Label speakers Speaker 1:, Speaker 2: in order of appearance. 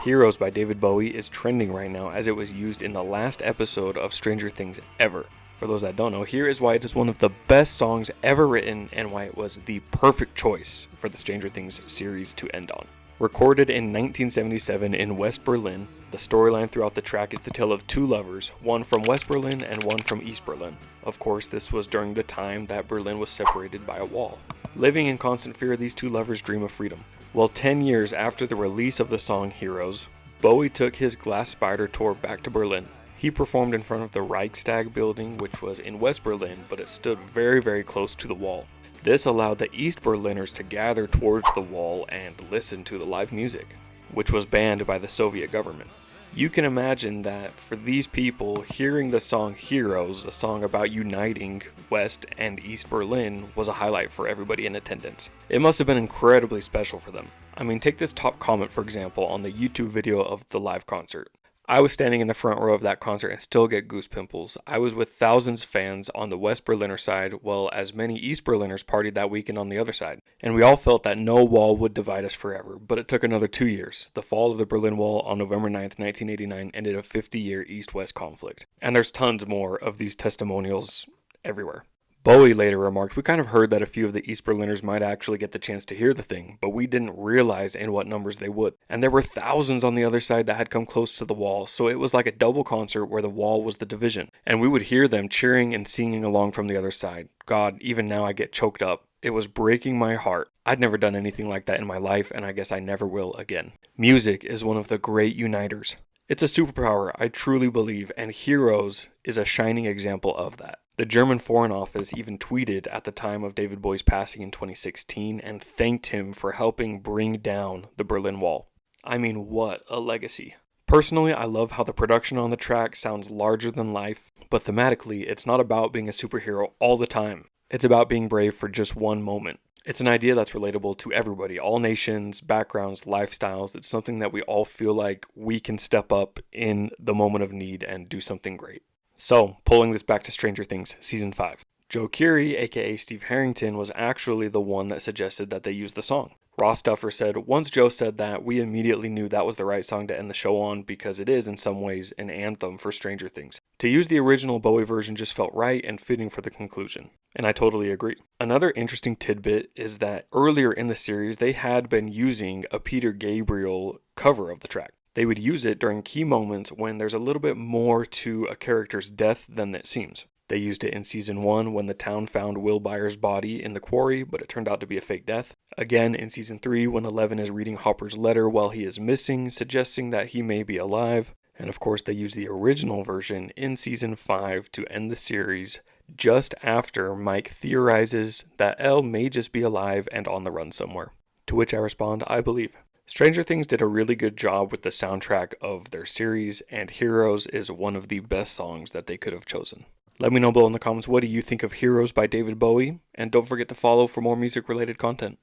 Speaker 1: Heroes by David Bowie is trending right now as it was used in the last episode of Stranger Things ever. For those that don't know, here is why it is one of the best songs ever written and why it was the perfect choice for the Stranger Things series to end on. Recorded in 1977 in West Berlin, the storyline throughout the track is the tale of two lovers, one from West Berlin and one from East Berlin. Of course, this was during the time that Berlin was separated by a wall. Living in constant fear, these two lovers dream of freedom. Well, 10 years after the release of the song Heroes, Bowie took his Glass Spider tour back to Berlin. He performed in front of the Reichstag building, which was in West Berlin, but it stood very, very close to the wall. This allowed the East Berliners to gather towards the wall and listen to the live music, which was banned by the Soviet government. You can imagine that for these people, hearing the song Heroes, a song about uniting West and East Berlin, was a highlight for everybody in attendance. It must have been incredibly special for them. I mean, take this top comment for example on the YouTube video of the live concert. I was standing in the front row of that concert and still get goose pimples. I was with thousands of fans on the West Berliner side, while as many East Berliners partied that weekend on the other side. And we all felt that no wall would divide us forever, but it took another 2 years. The fall of the Berlin Wall on November 9th, 1989 ended a 50-year East-West conflict. And there's tons more of these testimonials everywhere. Bowie later remarked, "We kind of heard that a few of the East Berliners might actually get the chance to hear the thing, but we didn't realize in what numbers they would. And there were thousands on the other side that had come close to the wall, so it was like a double concert where the wall was the division. And we would hear them cheering and singing along from the other side. God, even now I get choked up. It was breaking my heart. I'd never done anything like that in my life, and I guess I never will again." Music is one of the great uniters. It's a superpower, I truly believe, and Heroes is a shining example of that. The German Foreign Office even tweeted at the time of David Bowie's passing in 2016 and thanked him for helping bring down the Berlin Wall. I mean, what a legacy. Personally, I love how the production on the track sounds larger than life, but thematically, it's not about being a superhero all the time. It's about being brave for just one moment. It's an idea that's relatable to everybody, all nations, backgrounds, lifestyles. It's something that we all feel like we can step up in the moment of need and do something great. So, pulling this back to Stranger Things Season 5. Joe Keery, aka Steve Harrington, was actually the one that suggested that they use the song. Ross Duffer said, "Once Joe said that, we immediately knew that was the right song to end the show on because it is, in some ways, an anthem for Stranger Things. To use the original Bowie version just felt right and fitting for the conclusion." And I totally agree. Another interesting tidbit is that earlier in the series, they had been using a Peter Gabriel cover of the track. They would use it during key moments when there's a little bit more to a character's death than it seems. They used it in Season 1 when the town found Will Byers' body in the quarry, but it turned out to be a fake death. Again in Season 3 when Eleven is reading Hopper's letter while he is missing, suggesting that he may be alive. And of course they used the original version in Season 5 to end the series just after Mike theorizes that Elle may just be alive and on the run somewhere. To which I respond, I believe. Stranger Things did a really good job with the soundtrack of their series, and Heroes is one of the best songs that they could have chosen. Let me know below in the comments what do you think of Heroes by David Bowie, and don't forget to follow for more music related content.